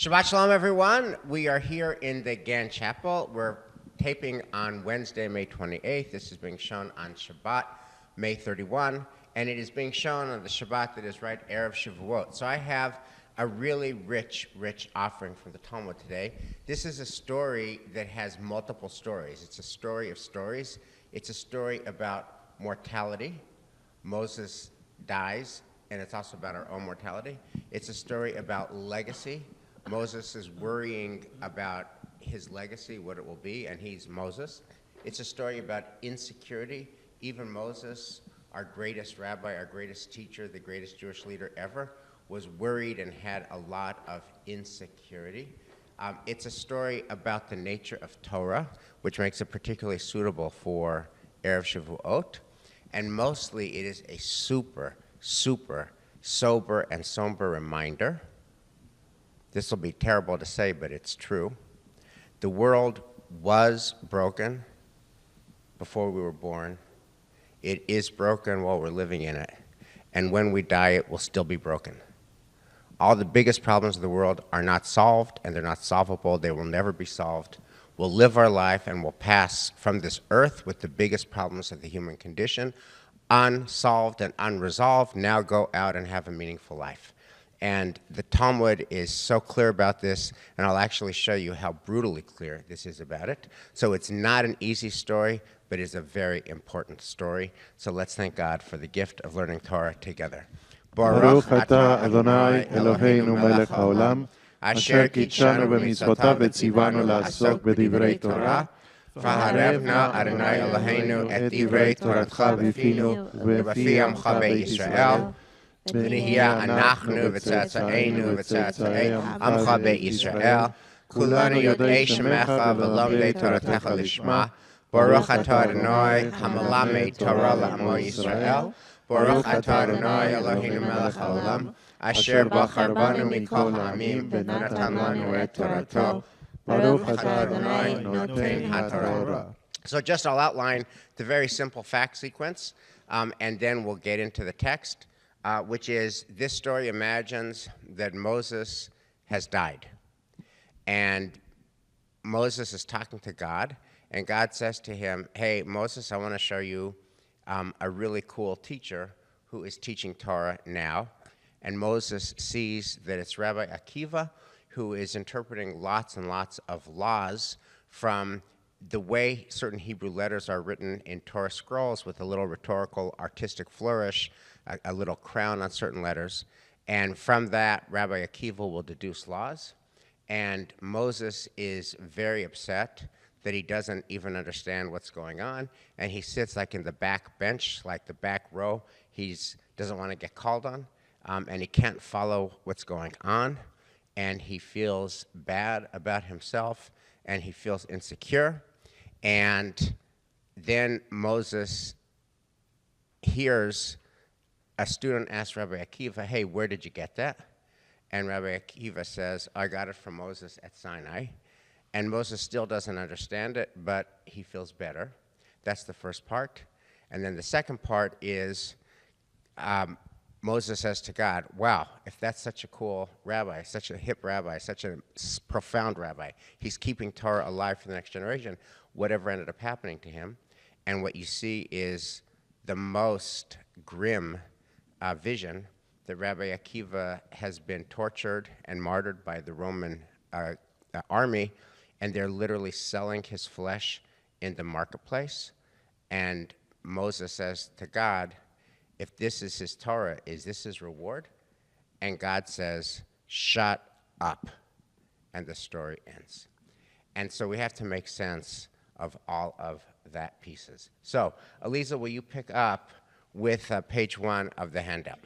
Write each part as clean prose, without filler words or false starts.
Shabbat Shalom, everyone. We are here in the Gann Chapel. We're taping on Wednesday, May 28th. This is being shown on Shabbat, May 31, and it is being shown on the Shabbat that is right, Erev Shavuot. So I have a really rich offering from the Talmud today. This is a story that has multiple stories. It's a story of stories. It's a story about mortality. Moses dies, and it's also about our own mortality. It's a story about legacy. Moses is worrying about his legacy, what it will be, and he's Moses. It's a story about insecurity. Even Moses, our greatest rabbi, our greatest teacher, the greatest Jewish leader ever, was worried and had a lot of insecurity. It's a story about the nature of Torah, which makes it particularly suitable for Erev Shavuot. And mostly it is a super sober and somber reminder. This will be terrible to say, but it's true. The world was broken before we were born. It is broken while we're living in it. And when we die, it will still be broken. All the biggest problems of the world are not solved, and they're not solvable. They will never be solved. We'll live our life, and we'll pass from this earth with the biggest problems of the human condition, unsolved and unresolved. Now go out and have a meaningful life. And the Talmud is so clear about this, and I'll actually show you how brutally clear this is about it. So it's not an easy story, but it's a very important story. So let's thank God for the gift of learning Torah together. Baruch atah Adonai Eloheinu melech haolam, asher kitshanu b'mitzvotav v'tzivanu la'asok b'divrei Torah, v'harevna Adonai Eloheinu et divrei Toratcha b'finu v'b'fi amcha be'Yisrael, ונהיה אנחנו וצאצאינו וצאצאי עמך בישראל, כולנו יודעי שמך ולומדי תורתך לשמה, ברוך אתה אדוני המלמד תורה לעמו ישראל, ברוך אתה אדוני אלוהינו מלך העולם, אשר בחר בנו מכל העמים ונתן לנו את תורתו, ברוך אתה אדוני נותן התורה. So just I'll outline the very simple fact sequence, and then we'll get into the text. Which is, this story imagines that Moses has died. And Moses is talking to God, and God says to him, hey, Moses, I want to show you a really cool teacher who is teaching Torah now. And Moses sees that it's Rabbi Akiva, who is interpreting lots and lots of laws from the way certain Hebrew letters are written in Torah scrolls with a little rhetorical, artistic flourish, a little crown on certain letters. And from that, Rabbi Akiva will deduce laws. And Moses is very upset that he doesn't even understand what's going on. And he sits like in the back bench, like the back row. He doesn't want to get called on. And he can't follow what's going on. And he feels bad about himself. And he feels insecure. And then Moses hears a student ask Rabbi Akiva, hey, where did you get that? And Rabbi Akiva says, I got it from Moses at Sinai. And Moses still doesn't understand it, but he feels better. That's the first part. And then the second part is Moses says to God, wow, if that's such a cool rabbi, such a hip rabbi, such a profound rabbi, he's keeping Torah alive for the next generation, whatever ended up happening to him. And what you see is the most grim vision that Rabbi Akiva has been tortured and martyred by the Roman army, and they're literally selling his flesh in the marketplace. And Moses says to God, if this is his Torah, is this his reward? And God says, shut up. And the story ends. And so we have to make sense of all of that pieces. So, Aliza, will you pick up with page 1 of the handout?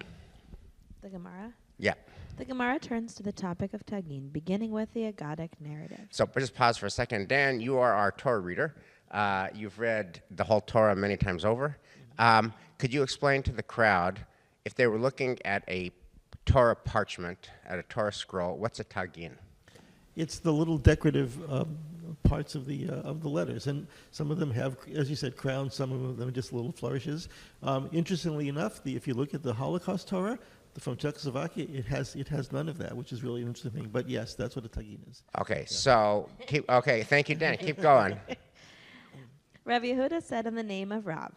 The Gemara? Yeah. The Gemara turns to the topic of Tagin, beginning with the Aggadic narrative. So just pause for a second. Dan, you are our Torah reader. You've read the whole Torah many times over. Could you explain to the crowd, if they were looking at a Torah parchment, at a Torah scroll, what's a Tagin? It's the little decorative parts of the letters, and some of them have, as you said, crowns. Some of them just little flourishes. Interestingly enough, if you look at the Holocaust Torah, from Czechoslovakia, it has none of that, which is really an interesting thing. But yes, that's what a tagine is. Okay, so thank you, Dan. Keep going. Rav Yehuda said in the name of Rav,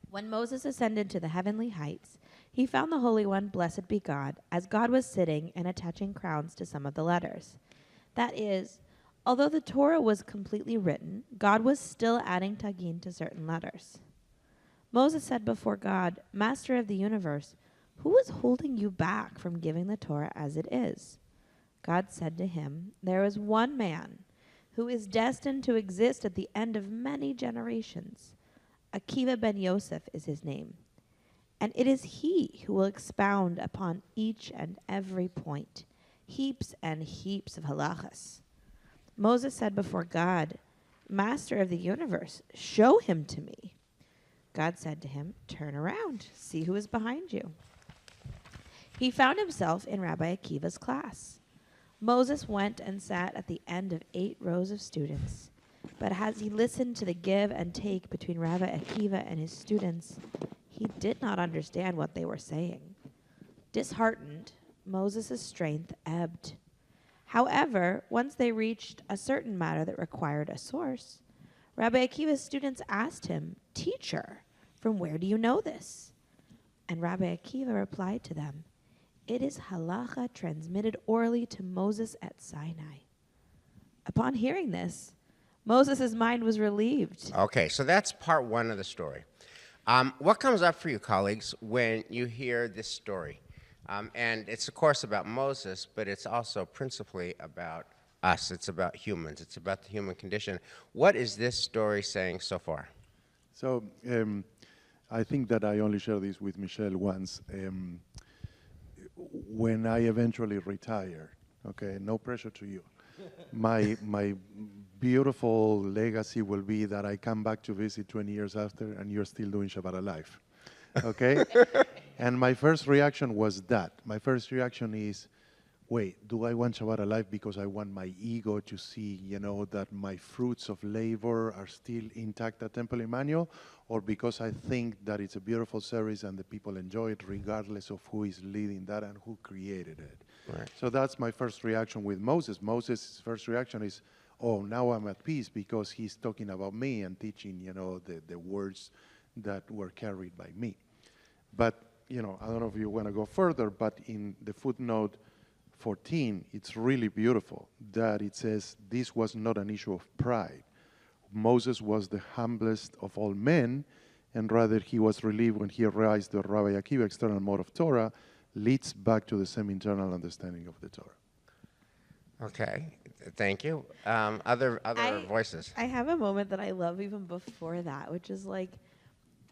when Moses ascended to the heavenly heights, he found the Holy One, blessed be God, as God was sitting and attaching crowns to some of the letters. That is, although the Torah was completely written, God was still adding tagine to certain letters. Moses said before God, Master of the universe, who is holding you back from giving the Torah as it is? God said to him, there is one man who is destined to exist at the end of many generations. Akiva ben Yosef is his name. And it is he who will expound upon each and every point, heaps and heaps of halachas. Moses said before God, Master of the universe, show him to me. God said to him, turn around, see who is behind you. He found himself in Rabbi Akiva's class. Moses went and sat at the end of 8 rows of students. But as he listened to the give and take between Rabbi Akiva and his students, he did not understand what they were saying. Disheartened, Moses' strength ebbed. However, once they reached a certain matter that required a source, Rabbi Akiva's students asked him, Teacher, from where do you know this? And Rabbi Akiva replied to them, it is halacha transmitted orally to Moses at Sinai. Upon hearing this, Moses' mind was relieved. Okay, so that's part 1 of the story. What comes up for you, colleagues, when you hear this story? And it's, of course, about Moses, but it's also principally about us. It's about humans. It's about the human condition. What is this story saying so far? So I think that I only shared this with Michelle once. When I eventually retire, okay, no pressure to you, my beautiful legacy will be that I come back to visit 20 years after and you're still doing Shabbat Alive, okay? And my first reaction was that. My first reaction is, wait, do I want Shabbat Alive because I want my ego to see, that my fruits of labor are still intact at Temple Emmanuel, or because I think that it's a beautiful service and the people enjoy it regardless of who is leading that and who created it. Right. So that's my first reaction with Moses. Moses' first reaction is, oh, now I'm at peace because he's talking about me and teaching, the words that were carried by me. But, I don't know if you want to go further, but in the footnote 14, it's really beautiful that it says this was not an issue of pride. Moses was the humblest of all men, and rather he was relieved when he realized the Rabbi Akiva external mode of Torah leads back to the same internal understanding of the Torah. Okay, thank you. Other voices? I have a moment that I love even before that, which is like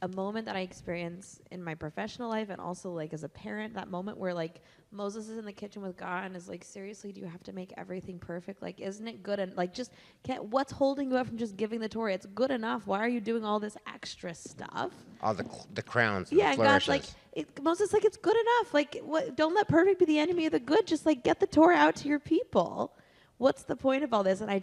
a moment that I experience in my professional life and also like as a parent, that moment where like Moses is in the kitchen with God and is like, seriously, do you have to make everything perfect? Like, isn't it good? And like, just what's holding you up from just giving the Torah? It's good enough. Why are you doing all this extra stuff? All the crowns. Yeah, and and God's like, Moses like, it's good enough. Like, don't let perfect be the enemy of the good. Just like get the Torah out to your people. What's the point of all this? And I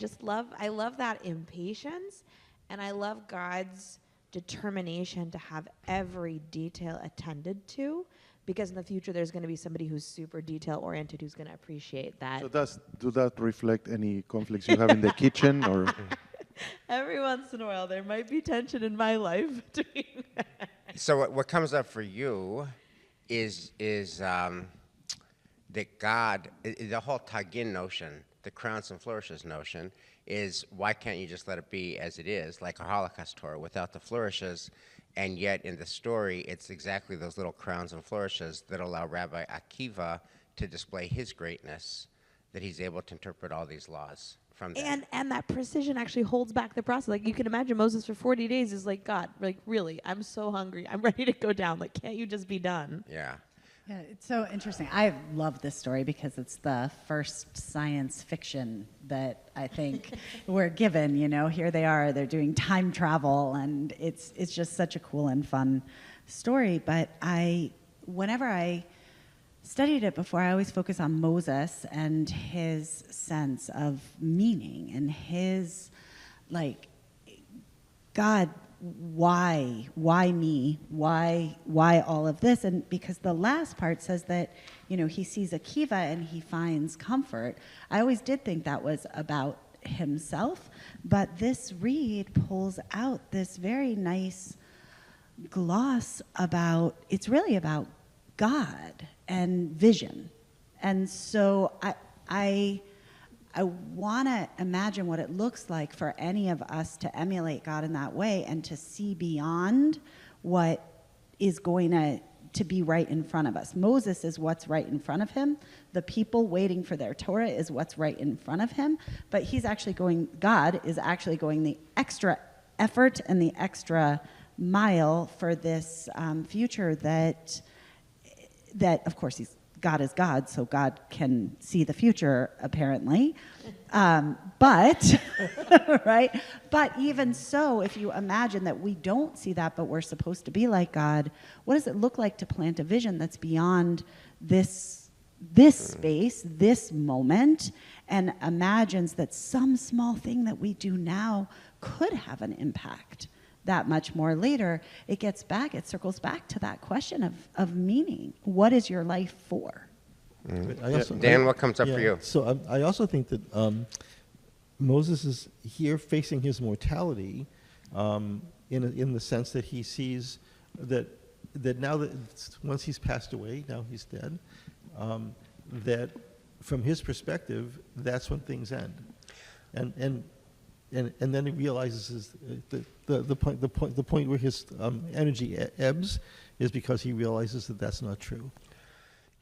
love that impatience, and I love God's determination to have every detail attended to, because in the future there's going to be somebody who's super detail oriented who's going to appreciate that. So do that reflect any conflicts you have in the kitchen, or? Every once in a while there might be tension in my life between that. So what comes up for you is that God, the whole tagin notion, the crowns and flourishes notion, is why can't you just let it be as it is, like a Holocaust Torah, without the flourishes? And yet in the story, it's exactly those little crowns and flourishes that allow Rabbi Akiva to display his greatness, that he's able to interpret all these laws from them. And that precision actually holds back the process. Like, you can imagine Moses for 40 days is like, God, like, really, I'm so hungry. I'm ready to go down. Like, can't you just be done? Yeah. Yeah, it's so interesting. I love this story because it's the first science fiction that I think we're given. Here they are, they're doing time travel, and it's just such a cool and fun story. But whenever I studied it before, I always focus on Moses and his sense of meaning and his, like, God why me? Why all of this? And because the last part says that, he sees a kiva and he finds comfort. I always did think that was about himself, but this read pulls out this very nice gloss about, it's really about God and vision. And so I want to imagine what it looks like for any of us to emulate God in that way and to see beyond what is going to be right in front of us. Moses is what's right in front of him. The people waiting for their Torah is what's right in front of him. But God is actually going the extra effort and the extra mile for this future that of course God is God, so God can see the future, apparently. But, right? But even so, if you imagine that we don't see that, but we're supposed to be like God, what does it look like to plant a vision that's beyond this space, this moment, and imagines that some small thing that we do now could have an impact that much more later? It circles back to that question of meaning. What is your life for? Dan, what comes up for you? So I also think that Moses is here facing his mortality in the sense that he sees that now that once he's passed away, now he's dead, that from his perspective, that's when things end. And then he realizes the point where his energy ebbs is because he realizes that that's not true.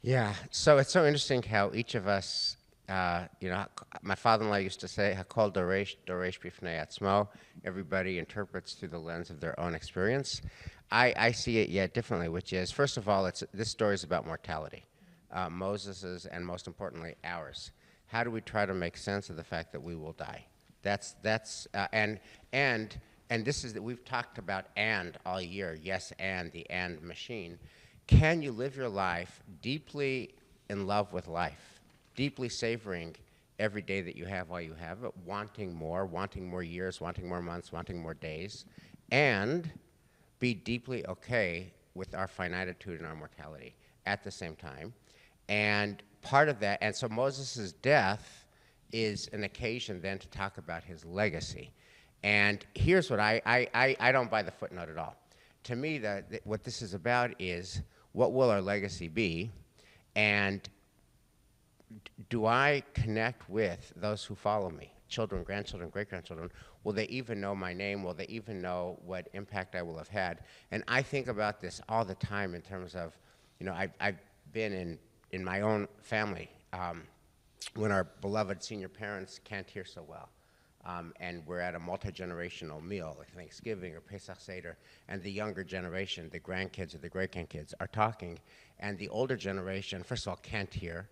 Yeah, so it's so interesting how each of us, my father-in-law used to say, "Hakol doresh bifnei atzmo." Everybody interprets through the lens of their own experience. I see it yet differently, which is, first of all, this story is about mortality, Moses's, and most importantly, ours. How do we try to make sense of the fact that we will die? And this is that we've talked about and all year. Yes, and the and machine. Can you live your life deeply in love with life, deeply savoring every day that you have while you have it, wanting more years, wanting more months, wanting more days, and be deeply okay with our finitude and our mortality at the same time? And part of that, and so Moses' death is an occasion then to talk about his legacy. And here's what I don't buy the footnote at all. To me, what this is about is, what will our legacy be? And do I connect with those who follow me? Children, grandchildren, great-grandchildren. Will they even know my name? Will they even know what impact I will have had? And I think about this all the time in terms of, I've been in my own family when our beloved senior parents can't hear so well. And we're at a multi-generational meal, like Thanksgiving or Pesach Seder, and the younger generation, the grandkids or the great-grandkids, are talking, and the older generation, first of all, can't hear.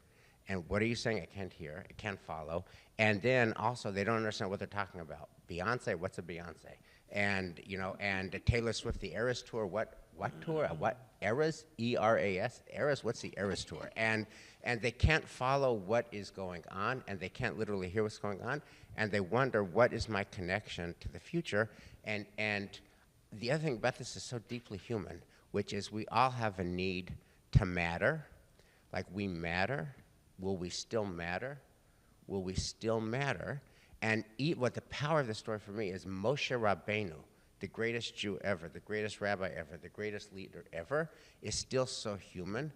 And what are you saying? I can't hear. I can't follow. And then also, they don't understand what they're talking about. Beyonce, what's a Beyonce? And and Taylor Swift, the Eras Tour, what tour? What Eras? E-R-A-S? Eras? What's the Eras Tour? And they can't follow what is going on, and they can't literally hear what's going on, and they wonder, what is my connection to the future? And the other thing about this is so deeply human, which is we all have a need to matter. Like, we matter. Will we still matter? Will we still matter? And what the power of the story for me is Moshe Rabbeinu, the greatest Jew ever, the greatest rabbi ever, the greatest leader ever, is still so human.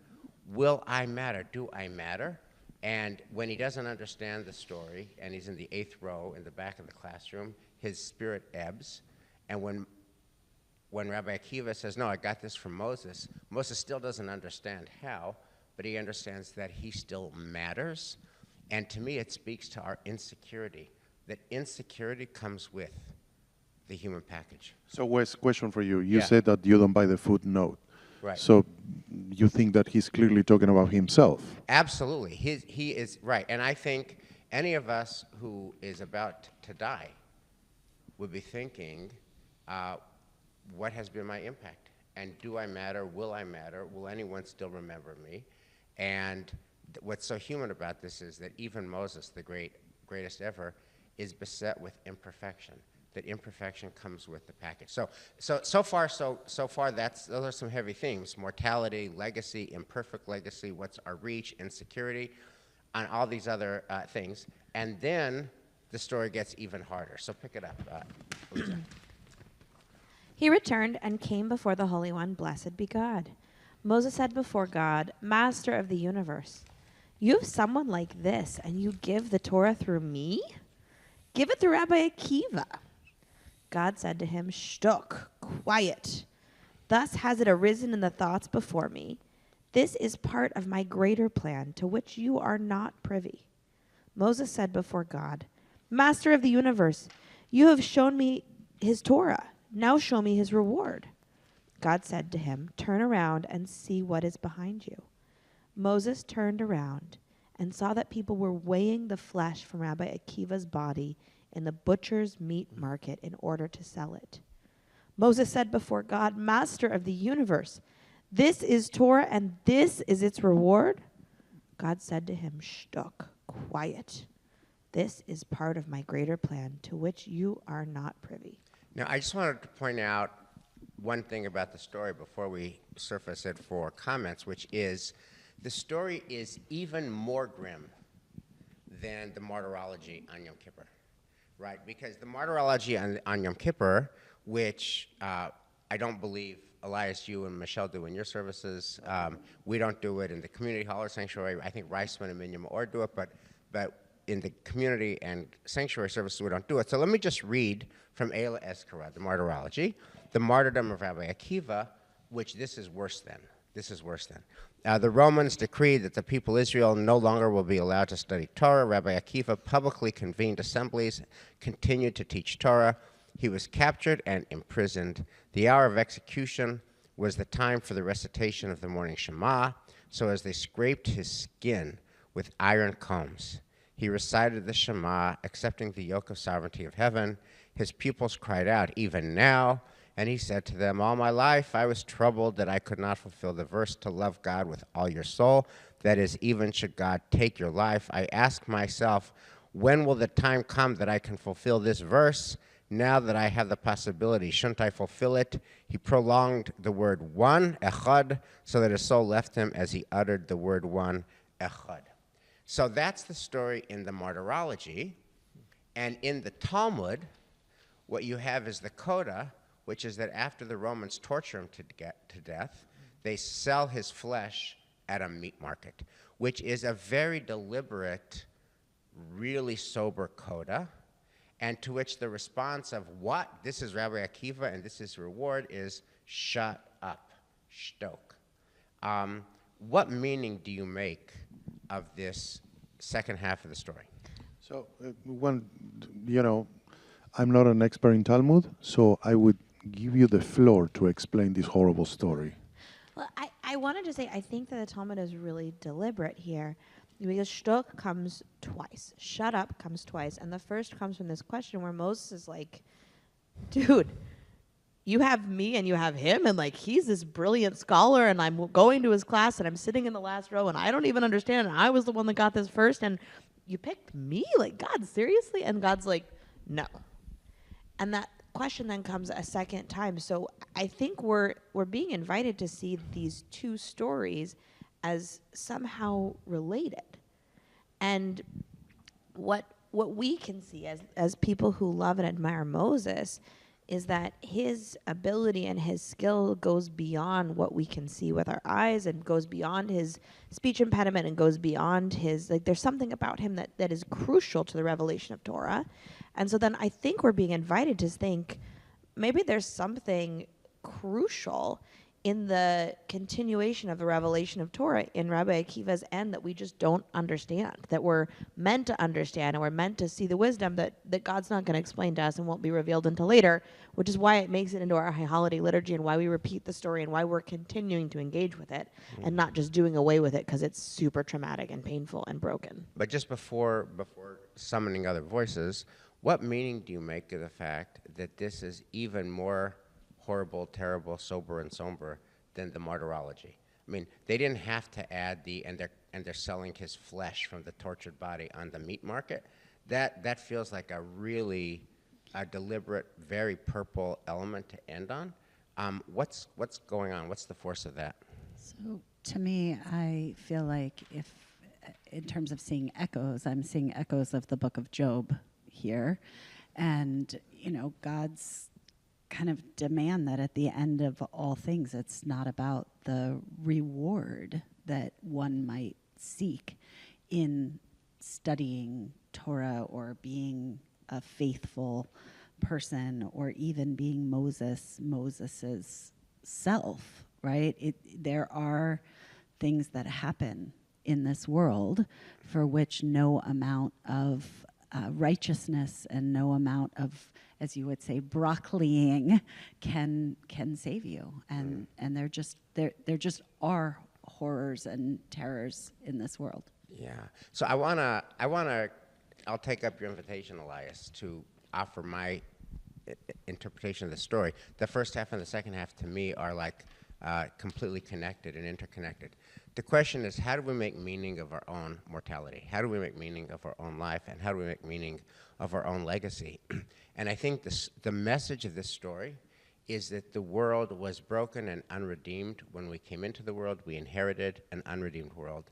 Will I matter? Do I matter? And when he doesn't understand the story, and he's in the 8th row in the back of the classroom, his spirit ebbs. And when Rabbi Akiva says, "No, I got this from Moses," Moses still doesn't understand how, but he understands that he still matters. And to me, it speaks to our insecurity, that insecurity comes with the human package. So, Wes, question for you. You Yeah. said that you don't buy the footnote. Right. So you think that he's clearly talking about himself? Absolutely. He is right. And I think any of us who is about to die would be thinking, what has been my impact? And do I matter? Will I matter? Will anyone still remember me? And what's so human about this is that even Moses, the greatest ever, is beset with imperfection. that imperfection comes with the package. So far, those are some heavy themes: mortality, legacy, imperfect legacy, what's our reach, insecurity, and all these other things. And then the story gets even harder. So pick it up, Lisa. He returned and came before the Holy One, blessed be God. Moses said before God, Master of the universe, you have someone like this, and you give the Torah through me? Give it through Rabbi Akiva. God said to him, Shtuk, quiet. Thus has it arisen in the thoughts before me. This is part of my greater plan, to which you are not privy. Moses said before God, Master of the universe, you have shown me his Torah. Now show me his reward. God said to him, Turn around and see what is behind you. Moses turned around and saw that people were weighing the flesh from Rabbi Akiva's body in the butcher's meat market in order to sell it. Moses said before God, Master of the universe, this is Torah and this is its reward? God said to him, Shtuk, quiet. This is part of my greater plan, to which you are not privy. Now, I just wanted to point out one thing about the story before we surface it for comments, which is the story is even more grim than the martyrology on Yom Kippur, right? Because the martyrology on Yom Kippur, which I don't believe Elias, you and Michelle do in your services, we don't do it in the community hall or sanctuary. I think Reisman and Miniam Or do it, but in the community and sanctuary services, we don't do it. So let me just read from Eila Ezkara, the martyrology, the martyrdom of Rabbi Akiva, which this is worse than. The Romans decreed that the people of Israel no longer will be allowed to study Torah. Rabbi Akiva publicly convened assemblies, continued to teach Torah. He was captured and imprisoned. The hour of execution was the time for the recitation of the morning Shema, so as they scraped his skin with iron combs, he recited the Shema, accepting the yoke of sovereignty of heaven. His pupils cried out, even now, and he said to them, all my life I was troubled that I could not fulfill the verse to love God with all your soul. That is, even should God take your life. I ask myself, when will the time come that I can fulfill this verse? Now that I have the possibility, shouldn't I fulfill it? He prolonged the word one, echad, so that his soul left him as he uttered the word one, echad. So that's the story in the martyrology. And in the Talmud, what you have is the coda, which is that after the Romans torture him to death, they sell his flesh at a meat market, which is a very deliberate, really sober coda, and to which the response of what? This is Rabbi Akiva and this is reward is shut up, shtok. What meaning do you make of this second half of the story? So, I'm not an expert in Talmud, so I would give you the floor to explain this horrible story. Well, I wanted to say, I think that the Talmud is really deliberate here, because shtok comes twice. Shut up comes twice. And the first comes from this question where Moses is like, dude, you have me and you have him, and like he's this brilliant scholar, and I'm going to his class, and I'm sitting in the last row, and I don't even understand, and I was the one that got this first, and you picked me? Like, God, seriously? And God's like, no. And that question then comes a second time. So I think we're being invited to see these two stories as somehow related. And what we can see as people who love and admire Moses is that his ability and his skill goes beyond what we can see with our eyes, and goes beyond his speech impediment, and goes beyond his, like, there's something about him that is crucial to the revelation of Torah. And so then I think we're being invited to think maybe there's something crucial in the continuation of the revelation of Torah in Rabbi Akiva's end that we just don't understand, that we're meant to understand, and we're meant to see the wisdom that God's not going to explain to us and won't be revealed until later, which is why it makes it into our high holiday liturgy, and why we repeat the story, and why we're continuing to engage with it, and not just doing away with it because it's super traumatic and painful and broken. But just before summoning other voices, what meaning do you make of the fact that this is even more horrible, terrible, sober, and somber than the martyrology? I mean, they didn't have to add and they're selling his flesh from the tortured body on the meat market. That feels like a really a deliberate, very purple element to end on. What's going on? What's the force of that? So to me, I feel like if, in terms of seeing echoes, I'm seeing echoes of the book of Job here. And, God's kind of demand that at the end of all things, it's not about the reward that one might seek in studying Torah or being a faithful person or even being Moses's self, right? There are things that happen in this world for which no amount of righteousness and no amount of, as you would say, broccoliing can save you. And there just are horrors and terrors in this world. Yeah. So I'll take up your invitation, Elias, to offer my interpretation of the story. The first half and the second half, to me, are like completely connected and interconnected. The question is, how do we make meaning of our own mortality? How do we make meaning of our own life? And how do we make meaning of our own legacy? And I think the message of this story is that the world was broken and unredeemed. When we came into the world, we inherited an unredeemed world.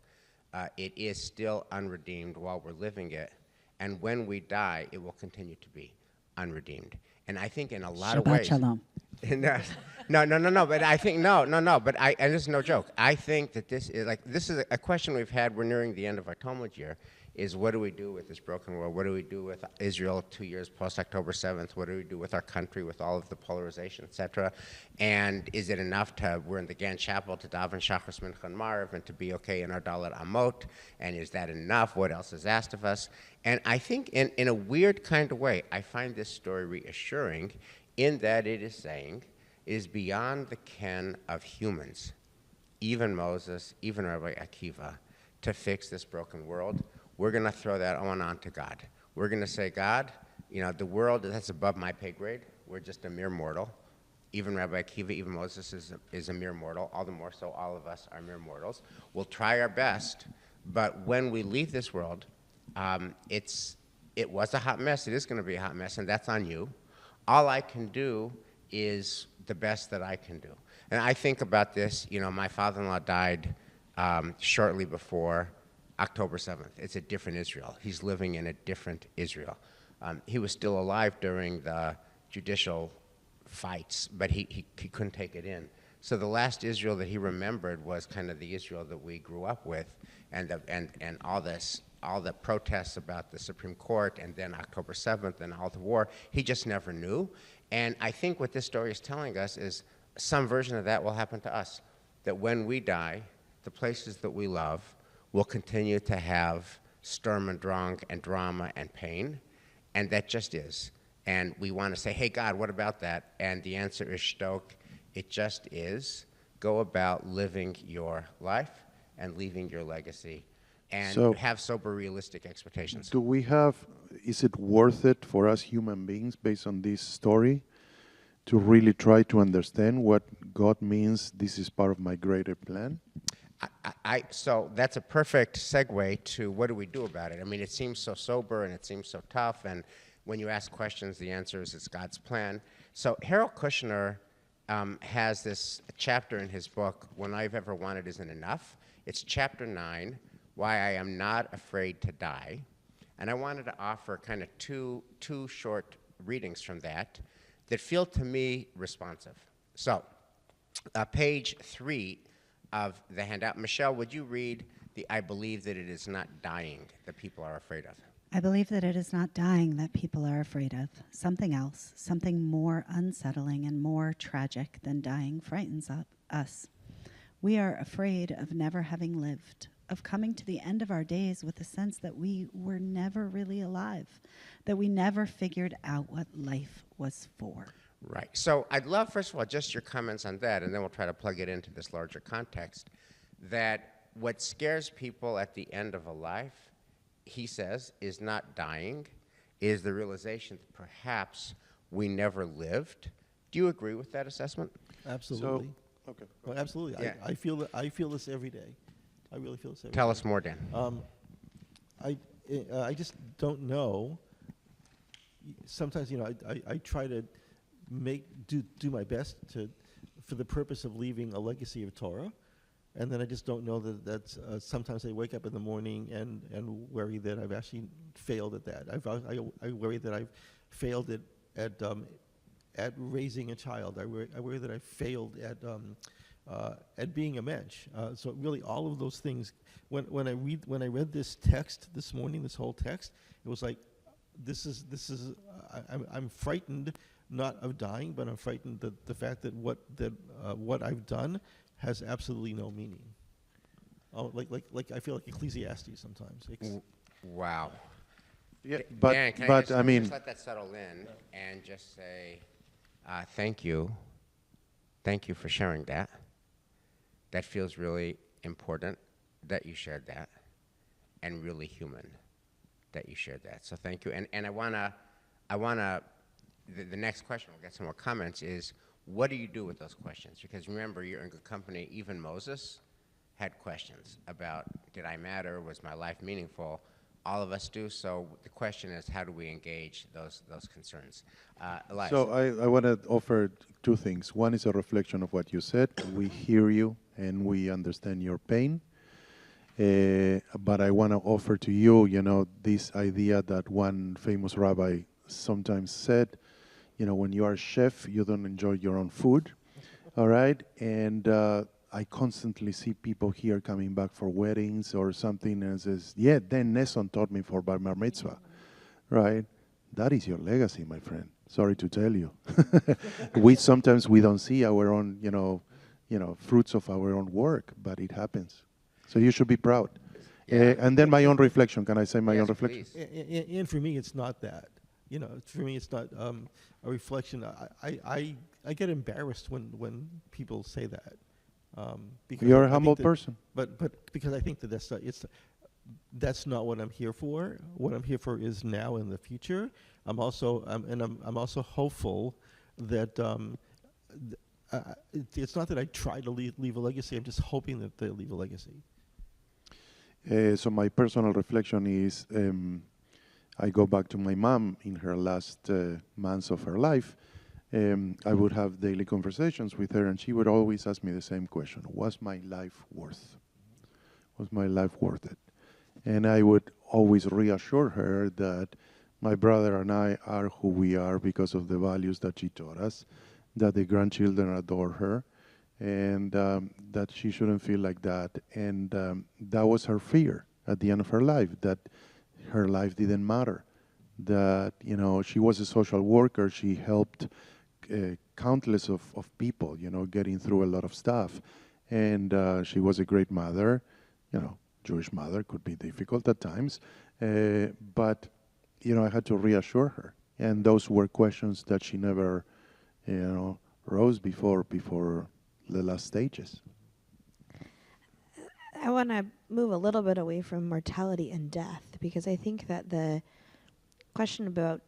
It is still unredeemed while we're living it. And when we die, it will continue to be unredeemed. And I think in a lot of ways... Shalom. No. But I think no. But and this is no joke. I think that this is a question we've had. We're nearing the end of our Talmud year. Is what do we do with this broken world? What do we do with Israel 2 years post October 7th? What do we do with our country with all of the polarization, etc.? And is it enough we're in the Gan Chapel to daven Shachris Mincha and Maariv and to be okay in our Dalet Amot? And is that enough? What else is asked of us? And I think in a weird kind of way, I find this story reassuring in that it is saying it is beyond the ken of humans, even Moses, even Rabbi Akiva, to fix this broken world. We're going to throw that on to God. We're going to say, God, the world, that's above my pay grade. We're just a mere mortal. Even Rabbi Akiva, even Moses is a mere mortal. All the more so, all of us are mere mortals. We'll try our best, but when we leave this world, it was a hot mess. It is going to be a hot mess, and that's on you. All I can do is the best that I can do. And I think about this, my father-in-law died shortly before October 7th. It's a different Israel. He's living in a different Israel. He was still alive during the judicial fights, but he couldn't take it in. So the last Israel that he remembered was kind of the Israel that we grew up with, and all the protests about the Supreme Court, and then October 7th and all the war. He just never knew. And I think what this story is telling us is some version of that will happen to us. That when we die, the places that we love will continue to have Sturm und Drang and drama and pain, and that just is. And we want to say, hey, God, what about that? And the answer is shtok. It just is. Go about living your life and leaving your legacy, and have sober, realistic expectations. Is it worth it for us human beings, based on this story, to really try to understand what God means, this is part of my greater plan? So that's a perfect segue to what do we do about it? I mean, it seems so sober and it seems so tough, and when you ask questions, the answer is it's God's plan. So Harold Kushner has this chapter in his book, When I've Ever Wanted Isn't Enough. It's chapter 9, Why I Am Not Afraid to Die. And I wanted to offer kind of two short readings from that feel to me responsive. So page 3 of the handout. Michelle, would you read the I believe that it is not dying that people are afraid of? I believe that it is not dying that people are afraid of. Something else, something more unsettling and more tragic than dying frightens us. We are afraid of never having lived, of coming to the end of our days with the sense that we were never really alive, that we never figured out what life was for. Right. So I'd love, first of all, just your comments on that, and then we'll try to plug it into this larger context, that what scares people at the end of a life, he says, is not dying, is the realization that perhaps we never lived. Do you agree with that assessment? Absolutely. Okay. Well, absolutely. Yeah. I feel this every day. I really feel this every day. Tell us more, Dan. I just don't know sometimes, I try to do my best for the purpose of leaving a legacy of Torah. And then I just don't know that's sometimes I wake up in the morning and worry that I've actually failed at that. I worry that I've failed at raising a child. I worry that I failed at being a mensch. So really, all of those things. When I read this text this morning, this whole text, it was like, this is. I'm frightened, not of dying, but I'm frightened that the fact that what I've done has absolutely no meaning. Like I feel like Ecclesiastes sometimes. Wow. Yeah, Dan, but I mean, just let that settle in and just say, thank you. Thank you for sharing that. That feels really important that you shared that, and really human that you shared that. So thank you. And I wanna. The next question, we'll get some more comments, is what do you do with those questions? Because remember, you're in good company. Even Moses had questions about, did I matter? Was my life meaningful? All of us do. So the question is, how do we engage those concerns? Elias. so I want to offer two things. One is a reflection of what you said. We hear you and we understand your pain. But I want to offer to you, this idea that one famous rabbi sometimes said, when you are a chef, you don't enjoy your own food, all right? And I constantly see people here coming back for weddings or something and says, yeah, then Nesson taught me for bar mitzvah, right? That is your legacy, my friend. Sorry to tell you. Sometimes we don't see our own, fruits of our own work, but it happens. So you should be proud. Yeah. And then my own reflection. Can I say my own reflection? Please. And for me, it's not that. For me, it's not a reflection. I get embarrassed when people say that. Because You're I a humble think person. But because I think that that's not what I'm here for. What I'm here for is now and the future. I'm also hopeful that it's not that I try to leave a legacy. I'm just hoping that they leave a legacy. So my personal reflection is, I go back to my mom in her last months of her life. I would have daily conversations with her, and she would always ask me the same question: was my life worth? Was my life worth it? And I would always reassure her that my brother and I are who we are because of the values that she taught us, that the grandchildren adore her, and that she shouldn't feel like that. And that was her fear at the end of her life, that her life didn't matter, that, she was a social worker. She helped countless of people, getting through a lot of stuff. And she was a great mother. Jewish mother could be difficult at times. But, I had to reassure her. And those were questions that she never, rose before the last stages. I want to move a little bit away from mortality and death, because I think that the question about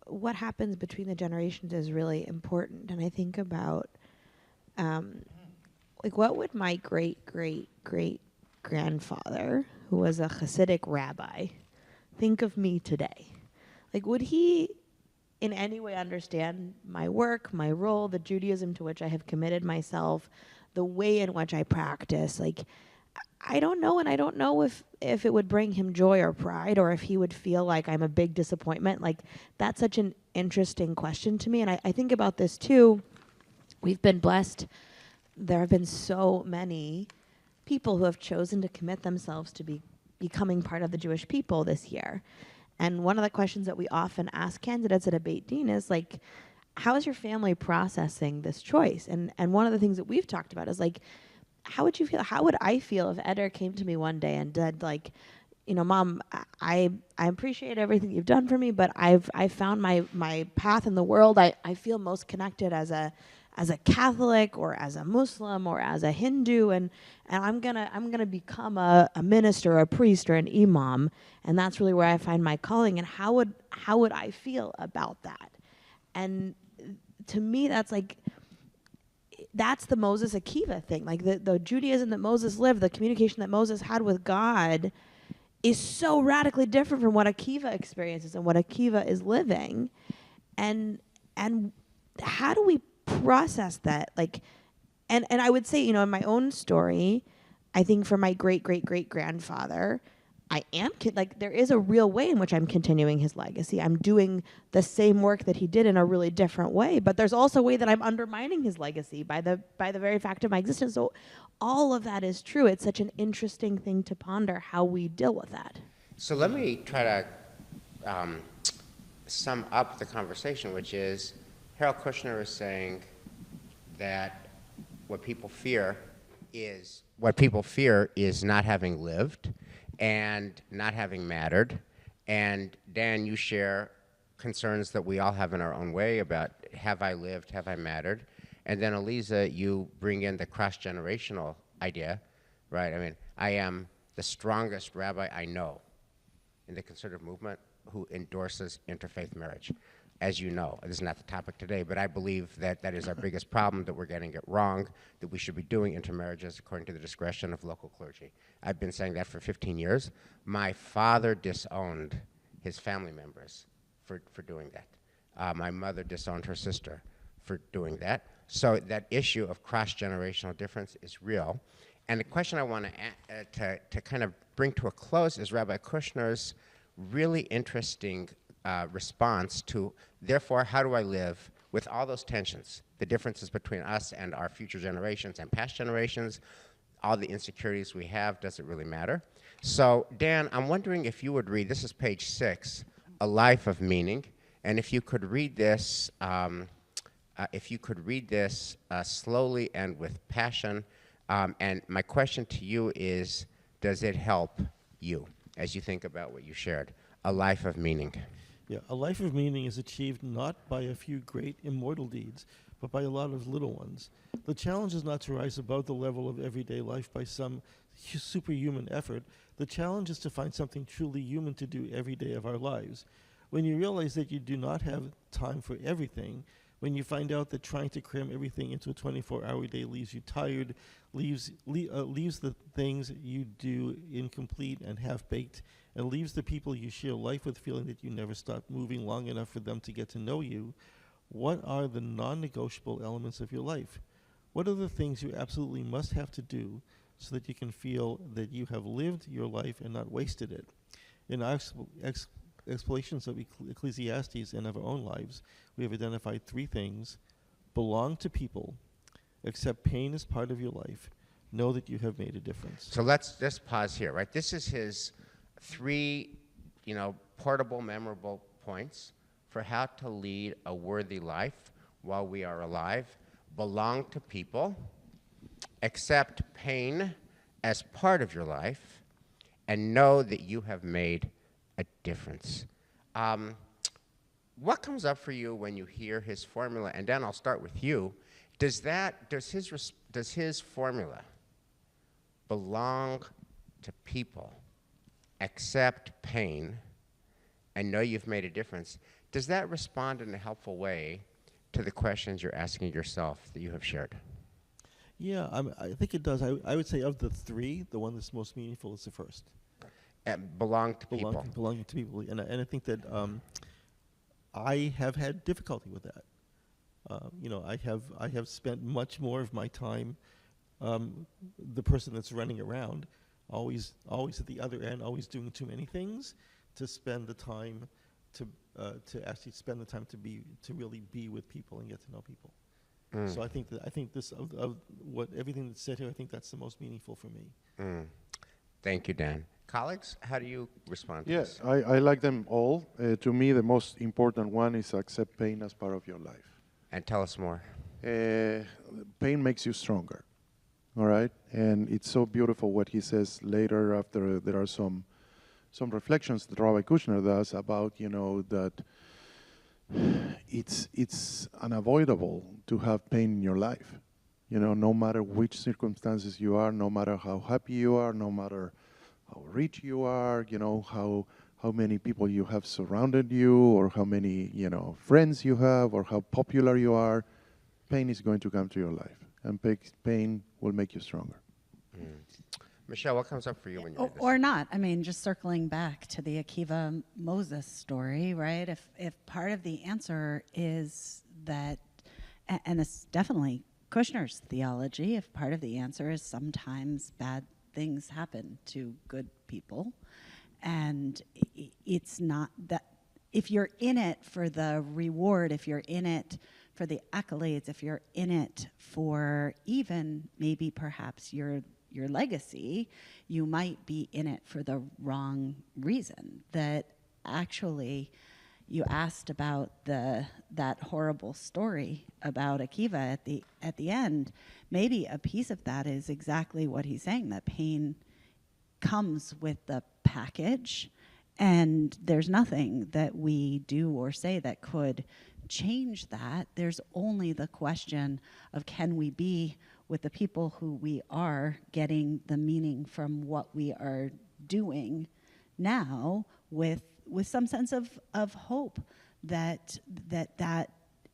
what happens between the generations is really important. And I think about, what would my great-great-great-grandfather, who was a Hasidic rabbi, think of me today? Would he in any way understand my work, my role, the Judaism to which I have committed myself, the way in which I practice? I don't know, and I don't know if it would bring him joy or pride, or if he would feel like I'm a big disappointment. That's such an interesting question to me, and I think about this too. We've been blessed. There have been so many people who have chosen to commit themselves to becoming part of the Jewish people this year. And one of the questions that we often ask candidates at a Beit Din is how is your family processing this choice? And one of the things that we've talked about is how would you feel? How would I feel if Eder came to me one day and said Mom, I appreciate everything you've done for me, but I've found my path in the world. I feel most connected as a Catholic or as a Muslim or as a Hindu, and I'm gonna become a minister, a priest, or an imam, and that's really where I find my calling. And how would I feel about that? And to me, that's the Moses Akiva thing. The Judaism that Moses lived, the communication that Moses had with God, is so radically different from what Akiva experiences and what Akiva is living. And how do we process that? Like, and I would say, in my own story, I think for my great-great-great-grandfather, I am there is a real way in which I'm continuing his legacy. I'm doing the same work that he did in a really different way, but there's also a way that I'm undermining his legacy by the very fact of my existence. So all of that is true. It's such an interesting thing to ponder how we deal with that. So let me try to sum up the conversation, which is Harold Kushner is saying that what people fear is not having lived and not having mattered. And Dan, you share concerns that we all have in our own way about have I lived, have I mattered? And then Eliza, you bring in the cross-generational idea, right? I mean, I am the strongest rabbi I know in the conservative movement who endorses interfaith marriage. As you know, this is not the topic today, but I believe that that is our biggest problem, that we're getting it wrong, that we should be doing intermarriages according to the discretion of local clergy. I've been saying that for 15 years. My father disowned his family members for doing that. My mother disowned her sister for doing that. So that issue of cross-generational difference is real. And the question I want to kind of bring to a close is Rabbi Kushner's really interesting response to, therefore, how do I live with all those tensions, the differences between us and our future generations and past generations, all the insecurities we have, does it really matter? So, Dan, I'm wondering if you would read, this is page 6, A Life of Meaning, and if you could read this, slowly and with passion. And my question to you is, does it help you as you think about what you shared? A life of meaning. Yeah, a life of meaning is achieved not by a few great immortal deeds, but by a lot of little ones. The challenge is not to rise above the level of everyday life by some superhuman effort. The challenge is to find something truly human to do every day of our lives. When you realize that you do not have time for everything, when you find out that trying to cram everything into a 24-hour day leaves you tired, leaves the things you do incomplete and half-baked, and leaves the people you share life with feeling that you never stop moving long enough for them to get to know you, what are the non-negotiable elements of your life? What are the things you absolutely must have to do so that you can feel that you have lived your life and not wasted it? In our explanations of Ecclesiastes and of our own lives, we have identified 3 things: belong to people, accept pain as part of your life, know that you have made a difference. So let's just pause here, right? This is his 3, portable, memorable points for how to lead a worthy life while we are alive. Belong to people, accept pain as part of your life, and know that you have made a difference. What comes up for you when you hear his formula? And then I'll start with you. Does his formula, belong to people, accept pain, and know you've made a difference, does that respond in a helpful way to the questions you're asking yourself that you have shared? Yeah, I think it does. I would say of the 3, the one that's most meaningful is the first. Belong to people. Belonging to people. And I think that I have had difficulty with that. I have spent much more of my time the person that's running around, always at the other end, always doing too many things, to spend the time to actually spend the time to really be with people and get to know people. So I think this of what everything that's said here, I think that's the most meaningful for me. Thank you, Dan. Colleagues, how do you respond to Yes, this? I like them all. To me, the most important one is accept pain as part of your life. And tell us more. Pain makes you stronger, all right? And it's so beautiful what he says later after there are some reflections that Rabbi Kushner does about, that it's unavoidable to have pain in your life. No matter which circumstances you are, no matter how happy you are, no matter how rich you are, how many people you have surrounded you, or how many, friends you have, or how popular you are, pain is going to come to your life. And pain will make you stronger. Michelle, what comes up for you when you read this? Or not. I mean, just circling back to the Akiva Moses story, right? If part of the answer is that, and it's definitely Kushner's theology, if part of the answer is sometimes bad things happen to good people, and it's not that, if you're in it for the reward, if you're in it for the accolades, if you're in it for even maybe perhaps your legacy, you might be in it for the wrong reason. That actually, you asked about that horrible story about Akiva at the end. Maybe a piece of that is exactly what he's saying, that pain comes with the package, and there's nothing that we do or say that could change that. There's only the question of, can we be with the people who we are, getting the meaning from what we are doing now with some sense of hope that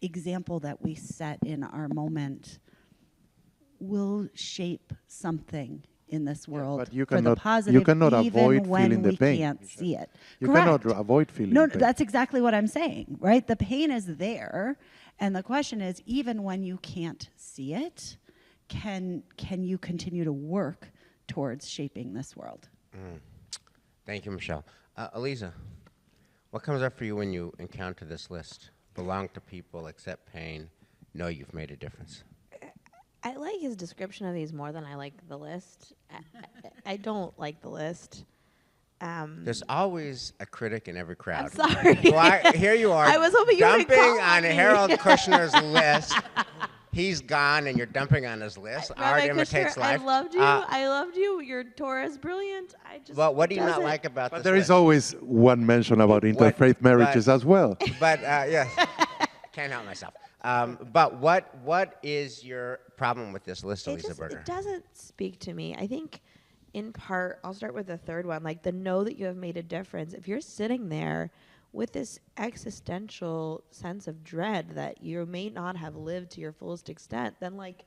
example that we set in our moment will shape something in this world but you for the cannot, positive, you cannot even avoid when feeling we the pain. can't see it. You Correct. cannot avoid feeling No, pain. that's exactly what I'm saying, right? The pain is there, and the question is, even when you can't see it, can you continue to work towards shaping this world? Thank you, Michelle. Eliza, what comes up for you when you encounter this list? Belong to people, accept pain, know you've made a difference. I like his description of these more than I like the list. I don't like the list. There's always a critic in every crowd. I'm sorry. Here you are, I was hoping you wouldn't dumping call on me. Harold Kushner's list. He's gone, and you're dumping on his list. Art Rabbi imitates Kushner, life. I loved you. I loved you. Your Torah is brilliant. I just. Well, what do you not doesn't- like about But this there list? is always one mention about interfaith marriages as well. But yes, can't help myself. But what is your problem with this list, Elisa Berger? It doesn't speak to me. I think, in part, I'll start with the third one, like the know that you have made a difference. If you're sitting there with this existential sense of dread that you may not have lived to your fullest extent, then like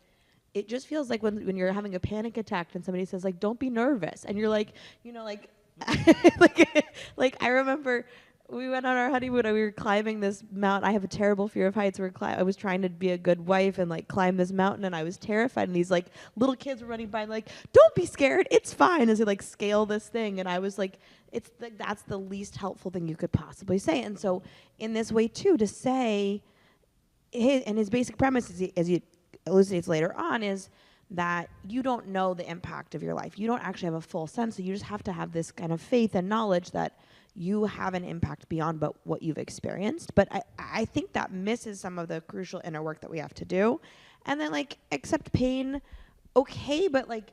it just feels like when you're having a panic attack and somebody says like, don't be nervous, and you're like, you know, like like I remember we went on our honeymoon and we were climbing this mountain. I have a terrible fear of heights. I was trying to be a good wife and like climb this mountain, and I was terrified, and these like little kids were running by and like, don't be scared, it's fine, as they like scale this thing, and I was like, that's the least helpful thing you could possibly say. And so in this way too, to say his basic premise is, as he elucidates later on, is that you don't know the impact of your life. You don't actually have a full sense, so you just have to have this kind of faith and knowledge that you have an impact beyond but what you've experienced. But I think that misses some of the crucial inner work that we have to do. And then like accept pain, okay, but like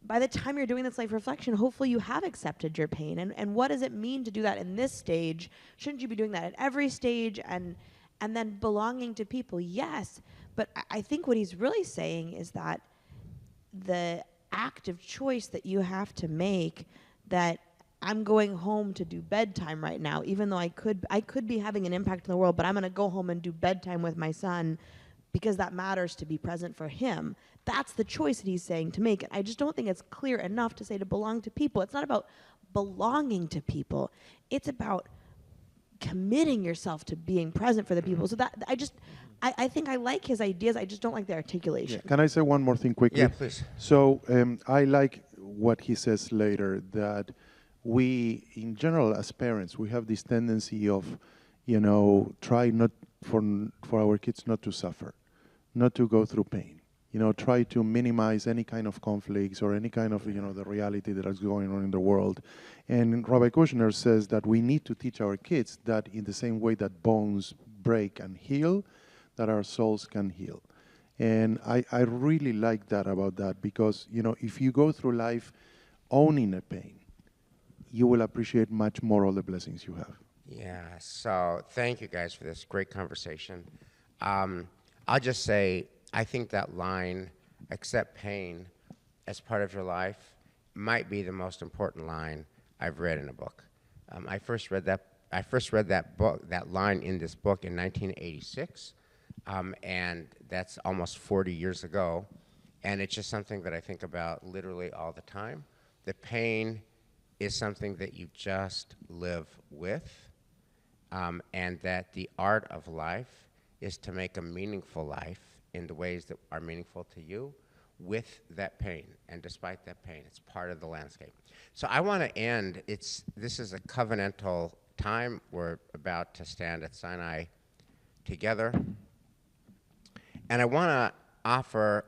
by the time you're doing this life reflection, hopefully you have accepted your pain. And what does it mean to do that in this stage? Shouldn't you be doing that at every stage? And then belonging to people, yes. But I think what he's really saying is that the active choice that you have to make, that I'm going home to do bedtime right now, even though I could be having an impact in the world, but I'm going to go home and do bedtime with my son because that matters to be present for him. That's the choice that he's saying to make. I just don't think it's clear enough to say to belong to people. It's not about belonging to people. It's about committing yourself to being present for the people. So that I think I like his ideas. I just don't like the articulation. Yeah. Can I say one more thing quickly? Yeah, please. So I like what he says later, that we, in general, as parents, we have this tendency of, try not for our kids not to suffer, not to go through pain. Try to minimize any kind of conflicts or any kind of, the reality that is going on in the world. And Rabbi Kushner says that we need to teach our kids that in the same way that bones break and heal, that our souls can heal. And I really like that about that, because, if you go through life owning a pain, you will appreciate much more all the blessings you have. Yeah, so thank you guys for this great conversation. I'll just say, I think that line, accept pain as part of your life, might be the most important line I've read in a book. I first read that line in this book in 1986, and that's almost 40 years ago. And it's just something that I think about literally all the time. The pain is something that you just live with, and that the art of life is to make a meaningful life in the ways that are meaningful to you with that pain, and despite that pain. It's part of the landscape. So I want to end, this is a covenantal time. We're about to stand at Sinai together. And I want to offer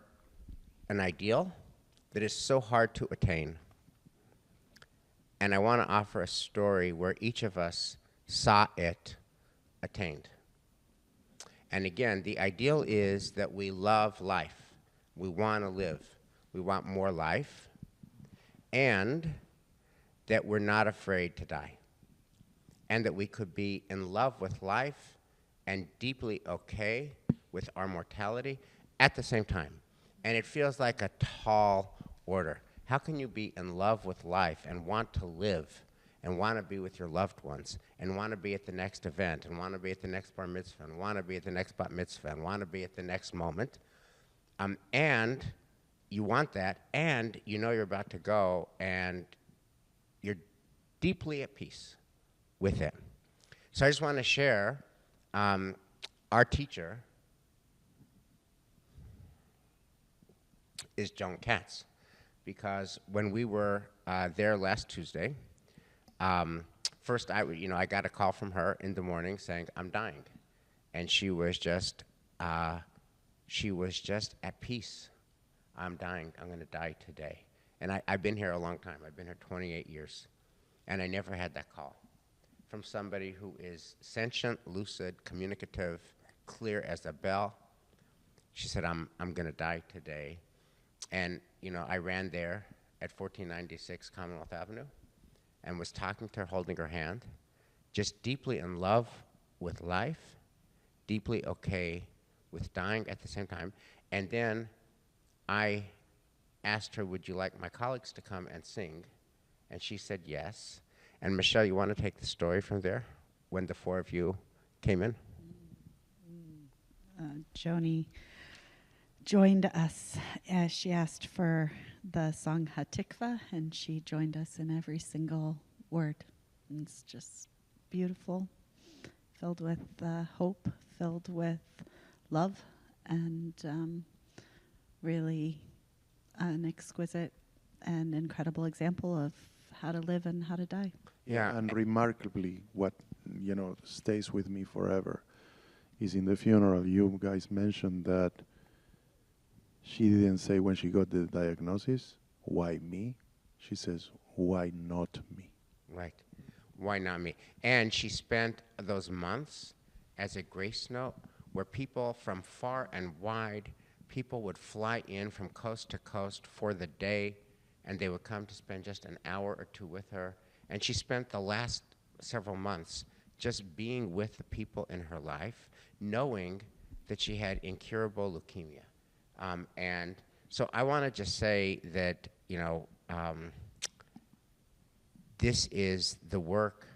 an ideal that is so hard to attain. And I want to offer a story where each of us saw it attained. And again, the ideal is that we love life. We want to live. We want more life. And that we're not afraid to die. And that we could be in love with life and deeply okay with our mortality at the same time. And it feels like a tall order. How can you be in love with life and want to live and want to be with your loved ones and want to be at the next event and want to be at the next bar mitzvah and want to be at the next bat mitzvah and want to be at the next moment? And you want that, and you know you're about to go, and you're deeply at peace with it. So I just want to share our teacher is Joan Katz, because when we were there last Tuesday, first I got a call from her in the morning saying I'm dying, and she was just at peace. I'm dying. I'm going to die today. And I've been here a long time. I've been here 28 years, and I never had that call from somebody who is sentient, lucid, communicative, clear as a bell. She said, I'm going to die today. And, I ran there at 1496 Commonwealth Avenue and was talking to her, holding her hand, just deeply in love with life, deeply okay with dying at the same time. And then I asked her, would you like my colleagues to come and sing? And she said yes. And Michelle, you want to take the story from there, when the four of you came in? Joni joined us. She asked for the song Hatikva, and she joined us in every single word. And it's just beautiful, filled with hope, filled with love, and really an exquisite and incredible example of how to live and how to die. Yeah, and remarkably, what stays with me forever is in the funeral. You guys mentioned that she didn't say when she got the diagnosis, "Why me?" She says, "Why not me?" Right. Why not me? And she spent those months as a grace note where people from far and wide, people would fly in from coast to coast for the day, and they would come to spend just an hour or two with her. And she spent the last several months just being with the people in her life, knowing that she had incurable leukemia. And so I want to just say that, this is the work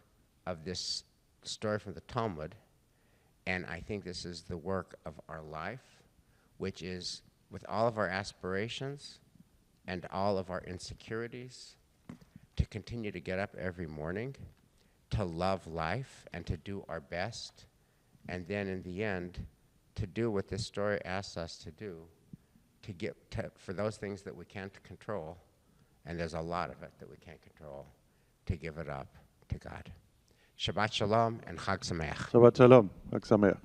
of this story from the Talmud, and I think this is the work of our life, which is with all of our aspirations and all of our insecurities, to continue to get up every morning, to love life and to do our best, and then in the end, to do what this story asks us to do, for those things that we can't control, and there's a lot of it that we can't control, to give it up to God. Shabbat Shalom and Chag Sameach. Shabbat Shalom. Chag Sameach.